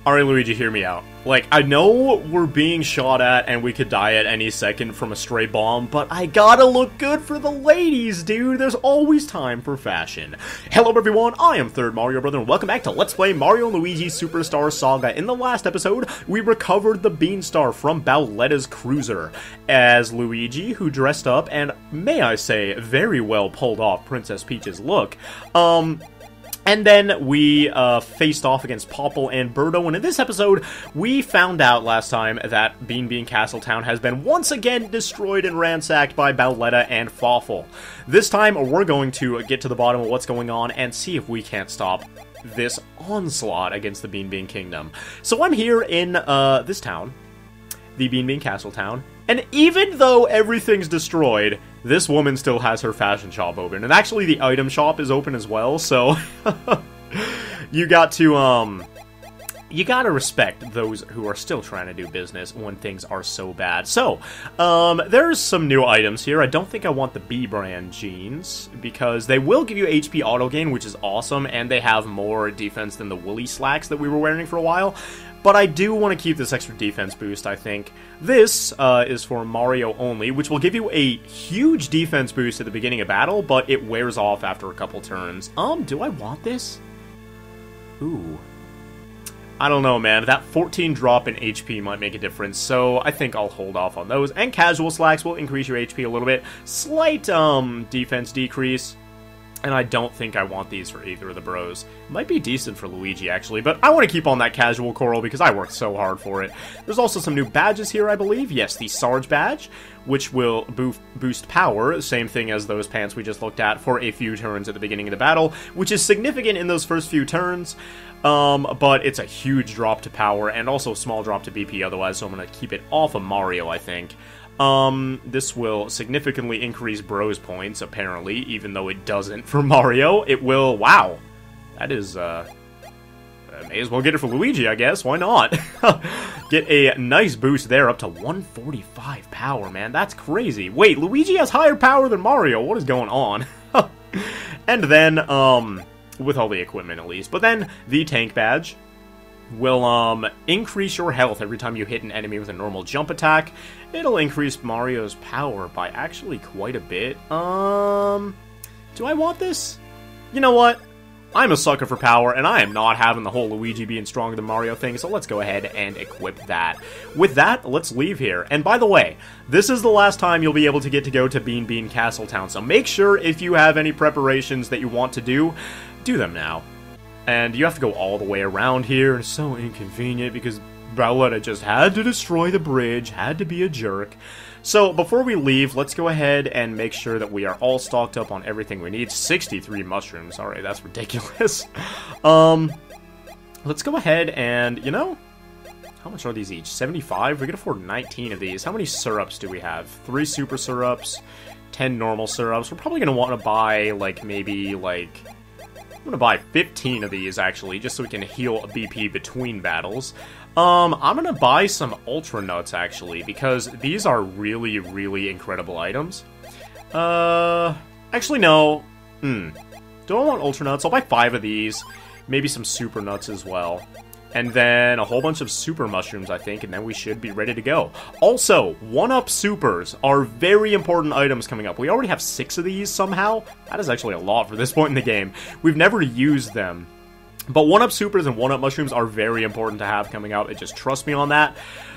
Alright, Luigi, hear me out. Like, I know we're being shot at and we could die at any second from a stray bomb, but I gotta look good for the ladies, dude. There's always time for fashion. Hello, everyone. I am Third Mario Brother, and welcome back to Let's Play Mario & Luigi Superstar Saga. In the last episode, we recovered the Beanstar from Bowletta's cruiser as Luigi, who dressed up and, may I say, very well pulled off Princess Peach's look. And then we faced off against Popple and Birdo, and in this episode, we found out last time that Beanbean Castletown has been once again destroyed and ransacked by Bowletta and Fawful. This time, we're going to get to the bottom of what's going on and see if we can't stop this onslaught against the Beanbean Kingdom. So I'm here in this town, the Beanbean Castletown, and even though everything's destroyed, this woman still has her fashion shop open. And actually, the item shop is open as well, so you got to, you gotta respect those who are still trying to do business when things are so bad. So, there's some new items here. I don't think I want the B brand jeans, because they will give you HP auto gain, which is awesome, and they have more defense than the woolly slacks that we were wearing for a while. But I do want to keep this extra defense boost, I think. This is for Mario only, which will give you a huge defense boost at the beginning of battle, but it wears off after a couple turns. Do I want this? Ooh. I don't know, man. That 14 drop in HP might make a difference, so I think I'll hold off on those. And casual slacks will increase your HP a little bit. Slight, defense decrease. And I don't think I want these for either of the bros. Might be decent for Luigi, actually, but I want to keep on that casual coral because I worked so hard for it. There's also some new badges here, I believe. Yes, the Sarge badge, which will boost power, same thing as those pants we just looked at, for a few turns at the beginning of the battle, which is significant in those first few turns, but it's a huge drop to power and also a small drop to BP otherwise, so I'm going to keep it off of Mario, I think. This will significantly increase Bros points, apparently, even though it doesn't for Mario. It will, wow, that is, I may as well get it for Luigi, I guess, why not? Get a nice boost there, up to 145 power, man, that's crazy. Wait, Luigi has higher power than Mario, what is going on? And then, with all the equipment at least, but then the tank badge will, increase your health every time you hit an enemy with a normal jump attack. It'll increase Mario's power by actually quite a bit. Do I want this? You know what? I'm a sucker for power, and I am not having the whole Luigi being stronger than Mario thing, so let's go ahead and equip that. With that, let's leave here. And by the way, this is the last time you'll be able to get to go to Beanbean Castletown, so make sure if you have any preparations that you want to do them now. And you have to go all the way around here, and it's so inconvenient because Bowletta just had to destroy the bridge, had to be a jerk. So, before we leave, let's go ahead and make sure that we are all stocked up on everything we need. 63 mushrooms, alright, that's ridiculous. Let's go ahead and, you know, how much are these each? 75? We can afford 19 of these. How many syrups do we have? 3 super syrups, 10 normal syrups. We're probably going to want to buy, like, maybe, like, I'm gonna buy 15 of these, actually, just so we can heal a BP between battles. I'm gonna buy some Ultra Nuts, actually, because these are really, really incredible items. Actually, no. Do I want Ultra Nuts? I'll buy 5 of these. Maybe some Super Nuts as well. And then a whole bunch of Super Mushrooms, I think, and then we should be ready to go. Also, 1-Up Supers are very important items coming up. We already have 6 of these somehow. That is actually a lot for this point in the game. We've never used them. But 1-Up Supers and 1-Up Mushrooms are very important to have coming out. Just trust me on that.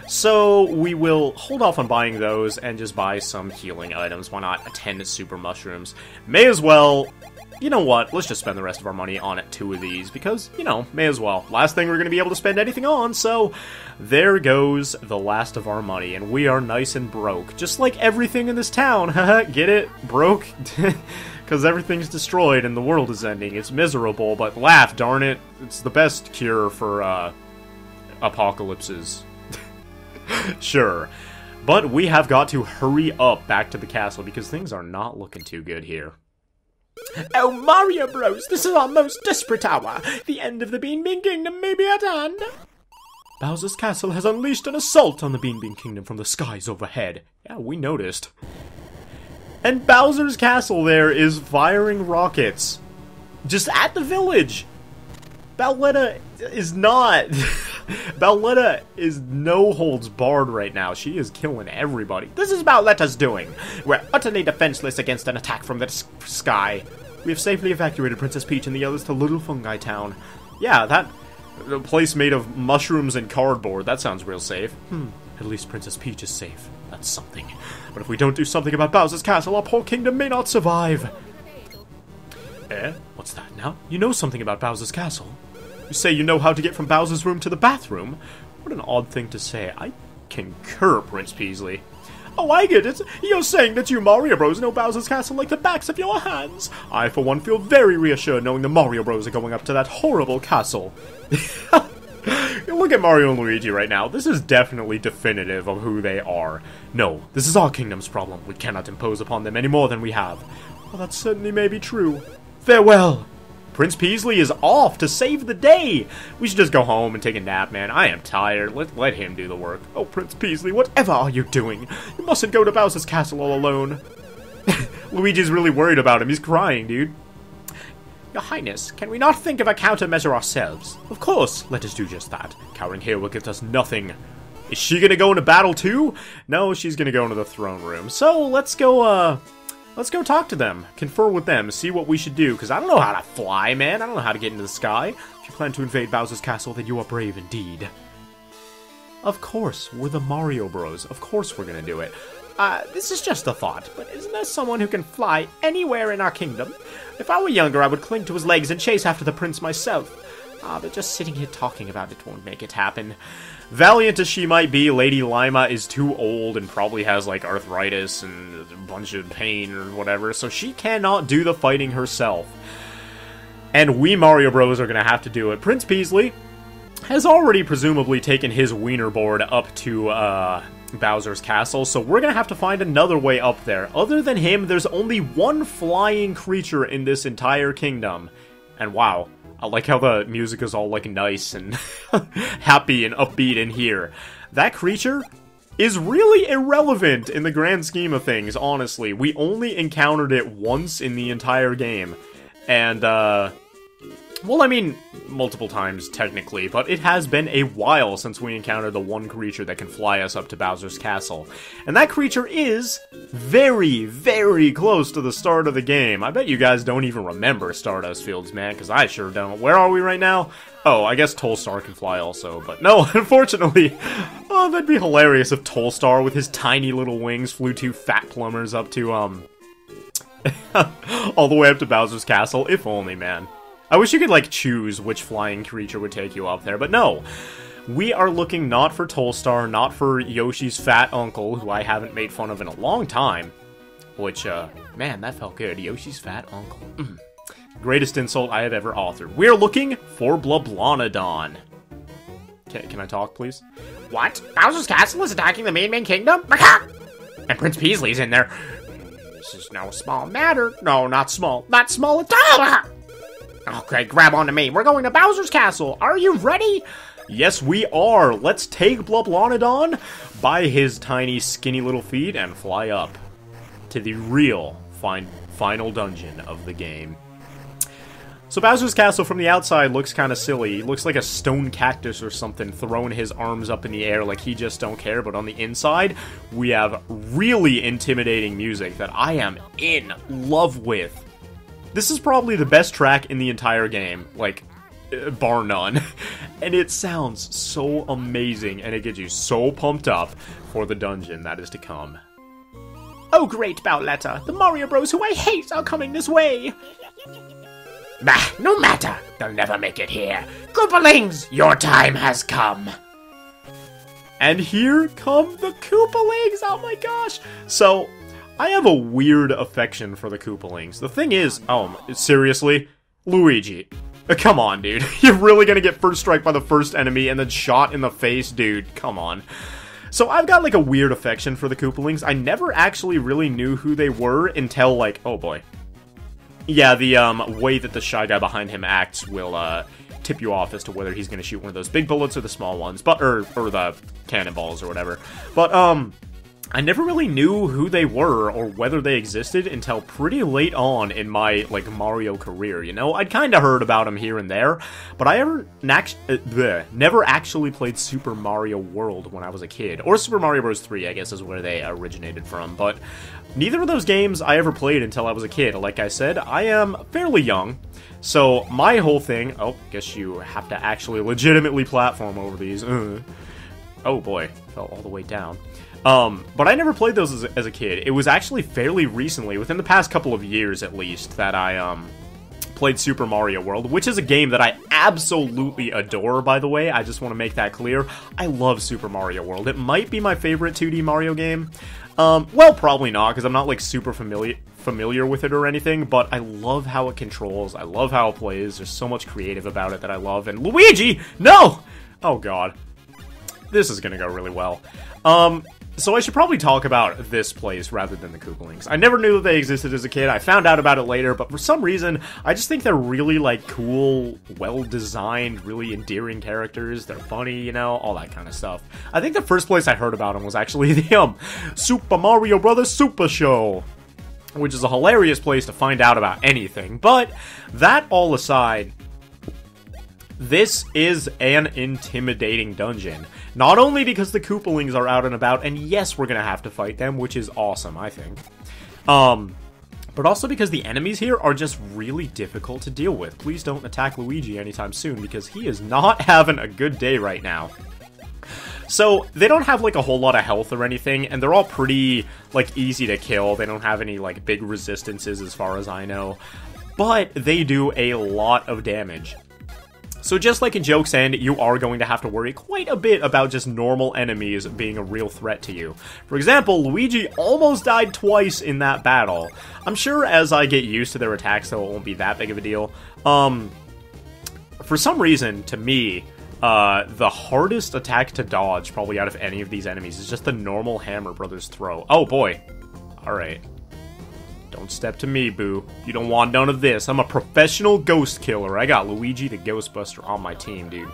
So we will hold off on buying those and just buy some healing items. Why not 10 Super Mushrooms? May as well. You know what, let's just spend the rest of our money on 2 of these, because, you know, may as well. Last thing we're going to be able to spend anything on, so there goes the last of our money, and we are nice and broke. Just like everything in this town, haha, get it? Broke? Because everything's destroyed and the world is ending. It's miserable, but laugh, darn it. It's the best cure for, apocalypses. Sure. But we have got to hurry up back to the castle, because things are not looking too good here. Oh, Mario Bros, this is our most desperate hour. The end of the Beanbean Kingdom may be at hand. Bowser's castle has unleashed an assault on the Beanbean Kingdom from the skies overhead. Yeah, we noticed. And Bowser's castle there is firing rockets. Just at the village. Bowletta is not. Bowletta is no holds barred right now. She is killing everybody. This is Bowletta's doing. We're utterly defenseless against an attack from the sky. We have safely evacuated Princess Peach and the others to Little Fungi Town. Yeah, that place made of mushrooms and cardboard. That sounds real safe. At least Princess Peach is safe. That's something. But if we don't do something about Bowser's Castle, our poor kingdom may not survive. What's that now? You know something about Bowser's Castle. You say you know how to get from Bowser's room to the bathroom? What an odd thing to say. I concur, Prince Peasley. Oh, I get it. You're saying that you Mario Bros know Bowser's Castle like the backs of your hands. I, for one, feel very reassured knowing the Mario Bros are going up to that horrible castle. Look at Mario and Luigi right now. This is definitely definitive of who they are. No, this is our kingdom's problem. We cannot impose upon them any more than we have. Well, that certainly may be true. Farewell! Prince Peasley is off to save the day! We should just go home and take a nap, man. I am tired. Let him do the work. Oh, Prince Peasley, whatever are you doing? You mustn't go to Bowser's Castle all alone. Luigi's really worried about him. He's crying, dude. Your Highness, can we not think of a countermeasure ourselves? Of course, let us do just that. Cowering here will get us nothing. Is she gonna go into battle too? No, she's gonna go into the throne room. So, let's go talk to them. Confer with them, see what we should do, because I don't know how to fly, man. I don't know how to get into the sky. If you plan to invade Bowser's Castle, then you are brave indeed. Of course, we're the Mario Bros. Of course we're gonna do it. This is just a thought, but isn't there someone who can fly anywhere in our kingdom? If I were younger, I would cling to his legs and chase after the prince myself. But just sitting here talking about it won't make it happen. Valiant as she might be, Lady Lima is too old and probably has, like, arthritis and a bunch of pain or whatever, so she cannot do the fighting herself. And we Mario Bros are gonna have to do it. Prince Peasley has already presumably taken his wiener board up to, Bowser's Castle, so we're gonna have to find another way up there. Other than him, there's only one flying creature in this entire kingdom. And wow, I like how the music is all, like, nice and happy and upbeat in here. That creature is really irrelevant in the grand scheme of things, honestly. We only encountered it once in the entire game. And, well, I mean, multiple times, technically, but it has been a while since we encountered the one creature that can fly us up to Bowser's Castle. And that creature is very, very close to the start of the game. I bet you guys don't even remember Stardust Fields, man, because I sure don't. Where are we right now? Oh, I guess Tolstar can fly also, but no, unfortunately. Oh, that'd be hilarious if Tolstar, with his tiny little wings, flew two fat plumbers up to, all the way up to Bowser's Castle. If only, man. I wish you could, like, choose which flying creature would take you up there, but no. We are looking not for Tolstar, not for Yoshi's fat uncle, who I haven't made fun of in a long time. Which, man, that felt good. Yoshi's fat uncle. Greatest insult I have ever authored. We're looking for Blablonodon. Can I talk, please? What? Bowser's Castle is attacking the Beanbean Kingdom? And Prince Peasley's in there. This is no small matter. No, not small. Not small at all. Okay, grab onto me. We're going to Bowser's Castle. Are you ready? Yes, we are. Let's take Blablonodon by his tiny, skinny little feet and fly up to the real final dungeon of the game. So Bowser's Castle from the outside looks kind of silly. He looks like a stone cactus or something throwing his arms up in the air like he just don't care. But on the inside, we have really intimidating music that I am in love with. This is probably the best track in the entire game, like, bar none. And it sounds so amazing, and it gets you so pumped up for the dungeon that is to come. Oh great, Bowletta, the Mario Bros who I hate are coming this way! Bah, no matter, they'll never make it here. Koopalings, your time has come! And here come the Koopalings, oh my gosh! So, I have a weird affection for the Koopalings. The thing is, seriously? Luigi. Come on, dude. You're really gonna get first strike by the first enemy and then shot in the face, dude. Come on. So I've got, like, a weird affection for the Koopalings. I never actually really knew who they were until, like, oh boy. Yeah, the, way that the shy guy behind him acts will, tip you off as to whether he's gonna shoot one of those big bullets or the small ones. But, or the cannonballs or whatever. But, I never really knew who they were or whether they existed until pretty late on in my, like, Mario career, you know? I'd kinda heard about them here and there, but I never actually played Super Mario World when I was a kid. Or Super Mario Bros. 3, I guess, is where they originated from, but neither of those games I ever played until I was a kid. Like I said, I am fairly young, so my whole thing... Oh, guess you have to actually legitimately platform over these. Oh boy, fell all the way down. But I never played those as a kid. It was actually fairly recently, within the past couple of years at least, that I, played Super Mario World, which is a game that I absolutely adore, by the way. I just want to make that clear. I love Super Mario World. It might be my favorite 2D Mario game. Well, probably not, because I'm not, like, super familiar with it or anything, but I love how it controls. I love how it plays. There's so much creative about it that I love. And Luigi! No! Oh, God. This is gonna go really well. So I should probably talk about this place rather than the Koopalings. I never knew that they existed as a kid. I found out about it later, but for some reason, I just think they're really, like, cool, well-designed, really endearing characters. They're funny, you know, all that kind of stuff. I think the first place I heard about them was actually the, Super Mario Bros. Super Show, which is a hilarious place to find out about anything. But, that all aside... This is an intimidating dungeon. Not only because the Koopalings are out and about, and yes, we're gonna have to fight them, which is awesome, I think. But also because the enemies here are just really difficult to deal with. Please don't attack Luigi anytime soon, because he is not having a good day right now. So, they don't have, like, a whole lot of health or anything, and they're all pretty, like, easy to kill. They don't have any, like, big resistances as far as I know. But they do a lot of damage. So just like in Joke's End, you are going to have to worry quite a bit about just normal enemies being a real threat to you. For example, Luigi almost died twice in that battle. I'm sure as I get used to their attacks, though, it won't be that big of a deal. For some reason, to me, the hardest attack to dodge, probably out of any of these enemies, is just the normal Hammer Brothers throw. Oh boy. Alright. Don't step to me, boo. You don't want none of this. I'm a professional ghost killer. I got Luigi the Ghostbuster on my team, dude.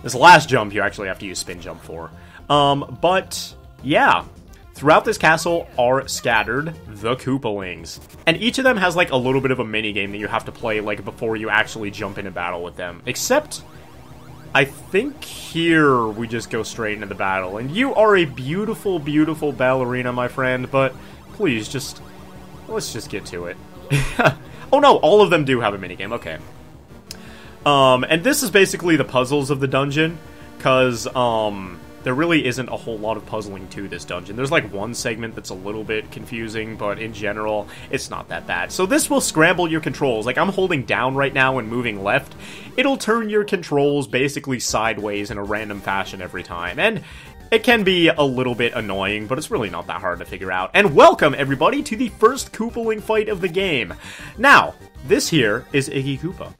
This last jump you actually have to use spin jump for. But, yeah. Throughout this castle are scattered the Koopalings. And each of them has, like, a little bit of a mini-game that you have to play, like, before you actually jump into battle with them. Except, I think here we just go straight into the battle. And you are a beautiful, beautiful ballerina, my friend, but please, just... let's just get to it. Oh no, all of them do have a minigame, okay. And this is basically the puzzles of the dungeon, because, there really isn't a whole lot of puzzling to this dungeon. There's, like, one segment that's a little bit confusing, but in general, it's not that bad. So this will scramble your controls. Like, I'm holding down right now and moving left. It'll turn your controls basically sideways in a random fashion every time, and... it can be a little bit annoying, but it's really not that hard to figure out. And welcome, everybody, to the first Koopaling fight of the game. Now, this here is Iggy Koopa.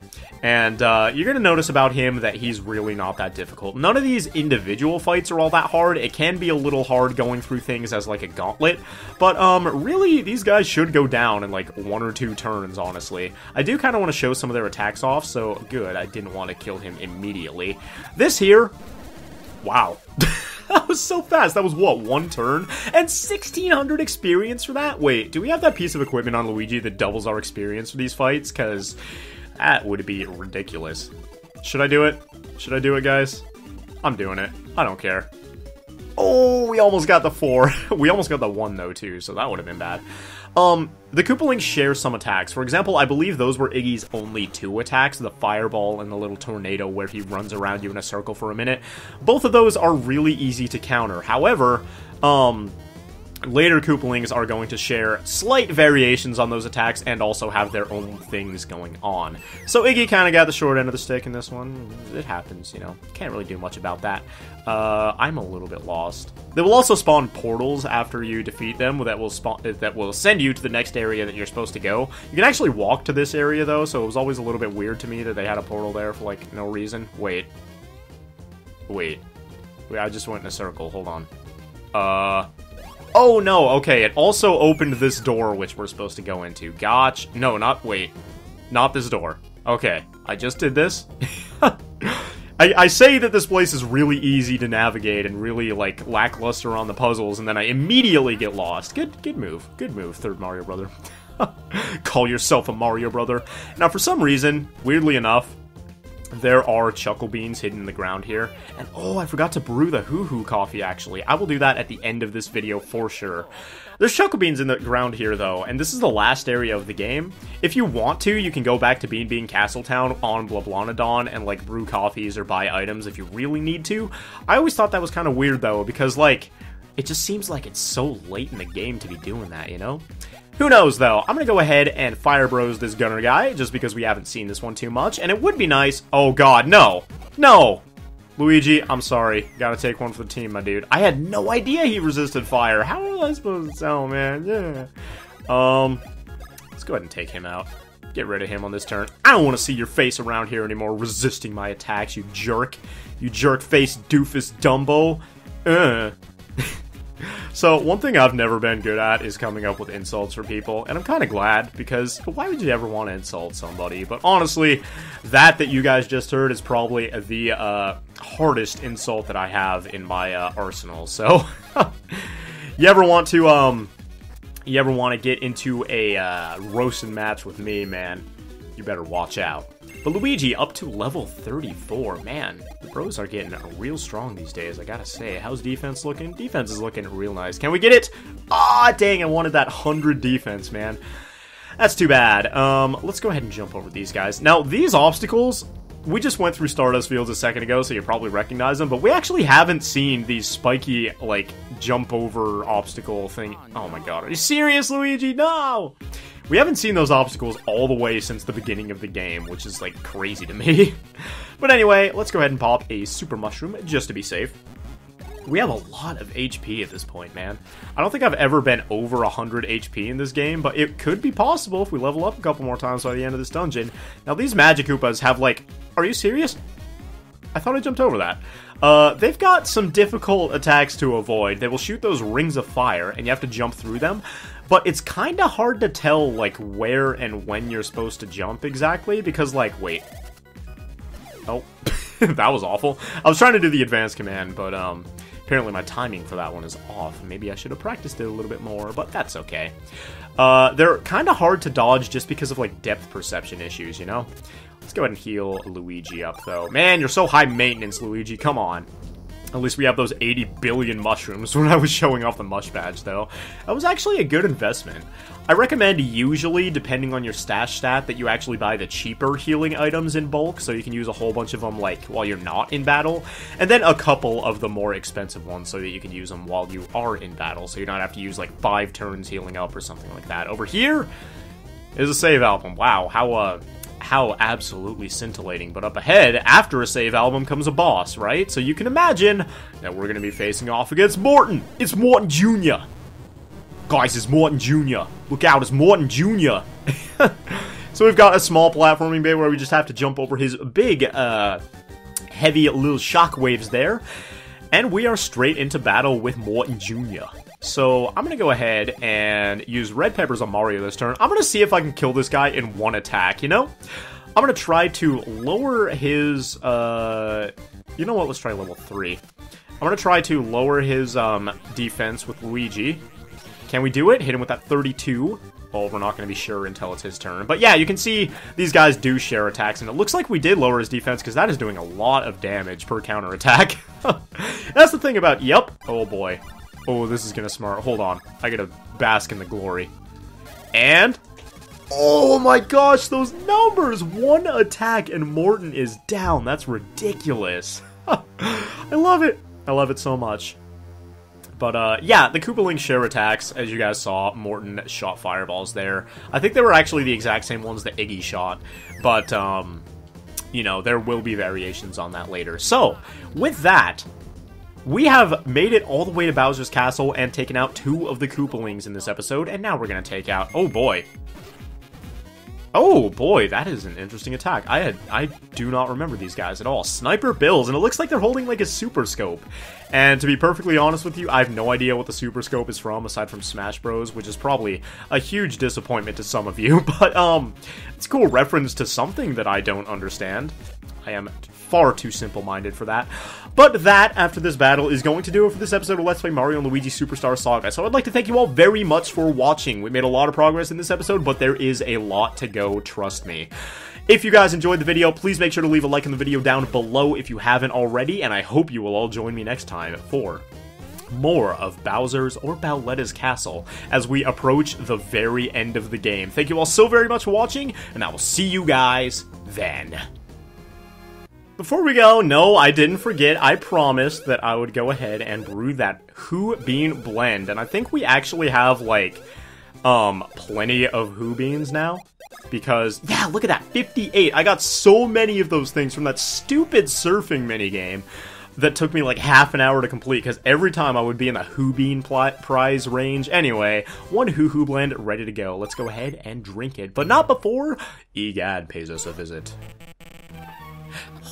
And you're going to notice about him that he's really not that difficult. None of these individual fights are all that hard. It can be a little hard going through things as, like, a gauntlet. But, really, these guys should go down in, like, 1 or 2 turns, honestly. I do kind of want to show some of their attacks off, so good. I didn't want to kill him immediately. This here... wow. That was so fast. That was, what, 1 turn? And 1,600 experience for that? Wait, do we have that piece of equipment on Luigi that doubles our experience for these fights? Because that would be ridiculous. Should I do it? Should I do it, guys? I'm doing it. I don't care. Oh, we almost got the 4. We almost got the 1, though, too, so that would have been bad. The Koopalings share some attacks. For example, I believe those were Iggy's only 2 attacks, the fireball and the little tornado where he runs around you in a circle for a minute. Both of those are really easy to counter. However, later Koopalings are going to share slight variations on those attacks and also have their own things going on. So Iggy kind of got the short end of the stick in this one. It happens, you know. Can't really do much about that. I'm a little bit lost. They will also spawn portals after you defeat them that will send you to the next area that you're supposed to go. You can actually walk to this area, though, so it was always a little bit weird to me that they had a portal there for, like, no reason. Wait, I just went in a circle. Hold on. Oh, no, okay, it also opened this door, which we're supposed to go into. Gotcha. No, not this door. Okay, I just did this. I say that this place is really easy to navigate and really, like, lackluster on the puzzles, and then I immediately get lost. Good move. Good move, third Mario Brother. Call yourself a Mario Brother. Now, for some reason, weirdly enough, there are chuckle beans hidden in the ground here. And, oh, I forgot to brew the hoo-hoo coffee, actually. I will do that at the end of this video for sure. There's chuckle beans in the ground here, though, and this is the last area of the game. If you want to, you can go back to Beanbean Castletown on Blablanadon and, like, brew coffees or buy items if you really need to. I always thought that was kind of weird, though, because, like, it just seems like it's so late in the game to be doing that, you know? Who knows, though? I'm gonna go ahead and Fire Bros this gunner guy, just because we haven't seen this one too much, and it would be nice— oh god, no! No! Luigi, I'm sorry. Gotta take one for the team, my dude. I had no idea he resisted fire. How was I supposed to tell, man? Yeah. Let's go ahead and take him out. Get rid of him on this turn. I don't want to see your face around here anymore resisting my attacks, you jerk. You jerk-face doofus Dumbo. So, one thing I've never been good at is coming up with insults for people, and I'm kind of glad, because why would you ever want to insult somebody? But honestly, that you guys just heard is probably the hardest insult that I have in my arsenal. So, you ever want to get into a roasting match with me, man, you better watch out. But Luigi up to level 34, man. The bros are getting real strong these days, I gotta say. How's defense looking? Defense is looking real nice. Can we get it? Ah, dang, I wanted that 100 defense, man. That's too bad. Let's go ahead and jump over these guys. Now, these obstacles, we just went through Stardust Fields a second ago, so you probably recognize them, but we actually haven't seen these spiky, like, jump over obstacle thing. Oh my god, are you serious, Luigi? No! We haven't seen those obstacles all the way since the beginning of the game, which is, like, crazy to me. But anyway, let's go ahead and pop a Super Mushroom, just to be safe. We have a lot of HP at this point, man. I don't think I've ever been over 100 HP in this game, but it could be possible if we level up a couple more times by the end of this dungeon. Now, these Magic Koopas have, like— are you serious? I thought I jumped over that. They've got some difficult attacks to avoid. They will shoot those rings of fire, and you have to jump through them. But it's kind of hard to tell, like, where and when you're supposed to jump exactly, because, like, wait. Oh, that was awful. I was trying to do the advanced command, but, apparently my timing for that one is off. Maybe I should have practiced it a little bit more, but that's okay. They're kind of hard to dodge just because of, like, depth perception issues, you know? Let's go ahead and heal Luigi up, though. Man, you're so high maintenance, Luigi. Come on. At least we have those 80 billion mushrooms when I was showing off the mush badge, though. That was actually a good investment. I recommend usually, depending on your stash stat, that you actually buy the cheaper healing items in bulk, so you can use a whole bunch of them, like, while you're not in battle, and then a couple of the more expensive ones so that you can use them while you are in battle, so you don't have to use, like, 5 turns healing up or something like that. Over here is a save album. Wow, how absolutely scintillating. But up ahead, after a save album, comes a boss, right? So you can imagine that we're going to be facing off against Morton. It's Morton Jr. Guys, it's Morton Jr. Look out, it's Morton Jr. So we've got a small platforming bay where we just have to jump over his big, heavy little shockwaves there. And we are straight into battle with Morton Jr. So I'm going to go ahead and use red peppers on Mario this turn. I'm going to see if I can kill this guy in one attack, you know? I'm going to try to lower his, you know what, let's try level 3. I'm going to try to lower his defense with Luigi. Can we do it? Hit him with that 32. Well, we're not going to be sure until it's his turn. But yeah, you can see these guys do share attacks, and it looks like we did lower his defense, because that is doing a lot of damage per counter attack. That's the thing about— yep. Oh boy. Oh, this is gonna smart. Hold on. I gotta bask in the glory. And— oh my gosh, those numbers! One attack and Morton is down. That's ridiculous. I love it. I love it so much. But, yeah, the Koopalings share attacks. As you guys saw, Morton shot fireballs there. I think they were actually the exact same ones that Iggy shot. But, you know, there will be variations on that later. So, with that, we have made it all the way to Bowser's Castle and taken out 2 of the Koopalings in this episode. And now we're going to take out— oh boy. Oh boy, that is an interesting attack. I do not remember these guys at all. Sniper Bills, and it looks like they're holding like a super scope. And to be perfectly honest with you, I have no idea what the super scope is from aside from Smash Bros, which is probably a huge disappointment to some of you. But it's a cool reference to something that I don't understand. I am far too simple-minded for that. But that, after this battle, is going to do it for this episode of Let's Play Mario & Luigi Superstar Saga. So I'd like to thank you all very much for watching. We made a lot of progress in this episode, but there is a lot to go, trust me. If you guys enjoyed the video, please make sure to leave a like in the video down below if you haven't already, and I hope you will all join me next time for more of Bowser's or Bowletta's castle as we approach the very end of the game. Thank you all so very much for watching, and I will see you guys then. Before we go, no, I didn't forget. I promised that I would go ahead and brew that Who Bean blend, and I think we actually have, like, plenty of Who Beans now. Because, yeah, look at that, 58. I got so many of those things from that stupid surfing minigame that took me like half an hour to complete, because every time I would be in the Who Bean prize range. Anyway, one Hoo blend ready to go. Let's go ahead and drink it, but not before Egad pays us a visit.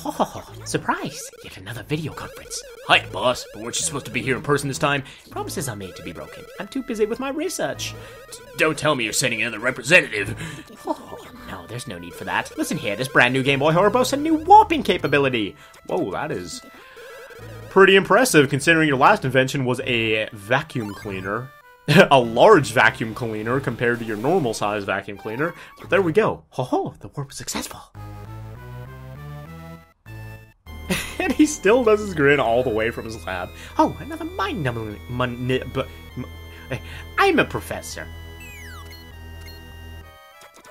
Oh, surprise! Yet another video conference. Hi, boss, but weren't you supposed to be here in person this time? Promises are made to be broken. I'm too busy with my research. Don't tell me you're sending another representative. Oh, no, there's no need for that. Listen here, this brand new Game Boy Horror boasts a new warping capability. Whoa, that is pretty impressive, considering your last invention was a vacuum cleaner. A large vacuum cleaner compared to your normal size vacuum cleaner. But there we go. Ho, the warp was successful. And he still does his grin all the way from his lab. Oh, another mind-numbing... I'm a professor.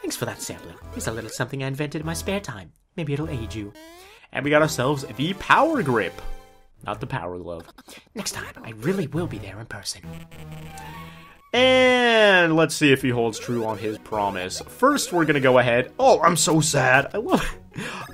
Thanks for that sampling. Here's a little something I invented in my spare time. Maybe it'll aid you. And we got ourselves the Power Grip. Not the Power Glove. Next time, I really will be there in person. And let's see if he holds true on his promise. First, we're gonna go ahead... Oh, I'm so sad. I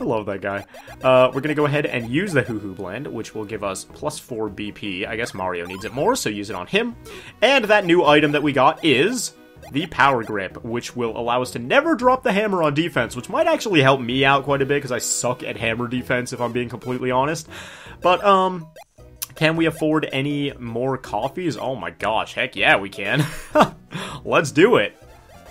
love that guy. We're gonna go ahead and use the Hoo blend, which will give us +4 BP. I guess Mario needs it more, so use it on him. And that new item that we got is the Power Grip, which will allow us to never drop the hammer on defense, which might actually help me out quite a bit, because I suck at hammer defense, if I'm being completely honest. But, can we afford any more coffees? Oh my gosh, heck yeah, we can. Let's do it.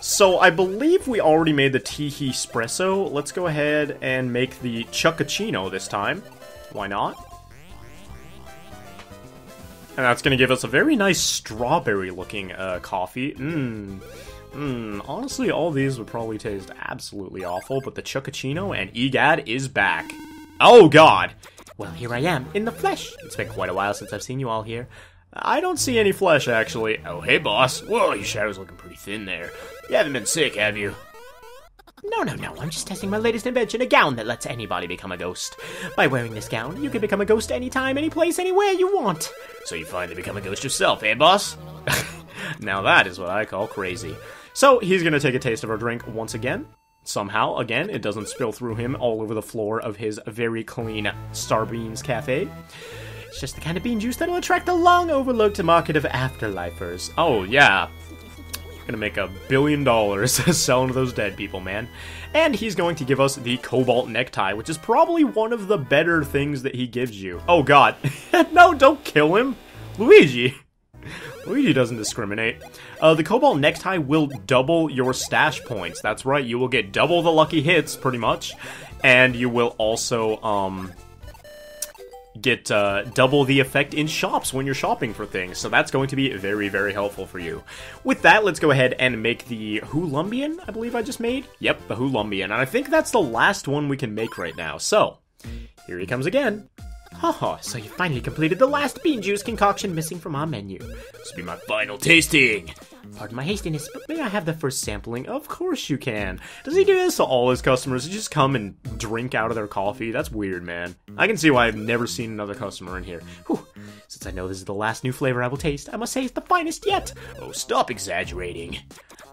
So, I believe we already made the Teehee Espresso. Let's go ahead and make the Chuckaccino this time. Why not? And that's going to give us a very nice strawberry-looking coffee. Honestly, all these would probably taste absolutely awful, but the Chuckaccino and Egad is back. Oh, God! Well, here I am, in the flesh. It's been quite a while since I've seen you all here. I don't see any flesh, actually. Oh, hey, boss. Whoa, your shadow's looking pretty thin there. You haven't been sick, have you? No. I'm just testing my latest invention, a gown that lets anybody become a ghost. By wearing this gown, you can become a ghost anytime, any place, anywhere you want. So you finally become a ghost yourself, eh, boss? Now that is what I call crazy. So, he's gonna take a taste of our drink once again. Somehow, again, it doesn't spill through him all over the floor of his very clean Starbeans Cafe. It's just the kind of bean juice that'll attract the long-overlooked market of afterlifers. Oh, yeah. Gonna make $1 billion selling those dead people, man. And he's going to give us the Cobalt Necktie, which is probably one of the better things that he gives you. Oh, God. No, don't kill him. Luigi. Luigi doesn't discriminate. The Cobalt Necktie will double your stash points. That's right, you will get double the lucky hits, pretty much. And you will also, get double the effect in shops when you're shopping for things. So that's going to be very, very helpful for you. With that, let's go ahead and make the Hoolumbian, I believe I just made. Yep, the Hoolumbian. And I think that's the last one we can make right now. So, here he comes again. Haha, so you finally completed the last bean juice concoction missing from our menu. This will be my final tasting. Pardon my hastiness, but may I have the first sampling? Of course you can. Does he do this to all his customers? He just come and drink out of their coffee? That's weird, man. I can see why I've never seen another customer in here. Whew. Since I know this is the last new flavor I will taste, I must say it's the finest yet. Oh, stop exaggerating.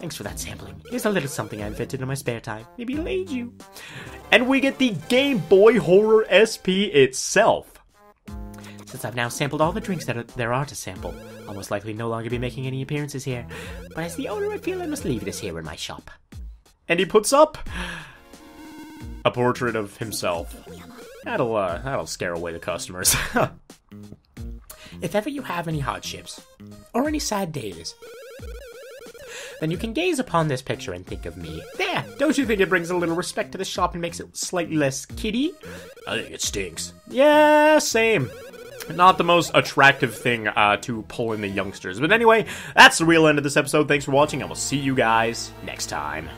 Thanks for that sampling. Here's a little something I invented in my spare time. Maybe it'll aid you. And we get the Game Boy Horror SP itself. Since I've now sampled all the drinks that there are to sample, I'll most likely no longer be making any appearances here. But as the owner, I feel I must leave this here in my shop. And he puts up a portrait of himself. That'll scare away the customers. If ever you have any hardships, or any sad days, then you can gaze upon this picture and think of me. There, don't you think it brings a little respect to the shop and makes it slightly less kiddie? I think it stinks. Yeah, same. Not the most attractive thing to pull in the youngsters. But anyway, that's the real end of this episode. Thanks for watching, and we'll see you guys next time.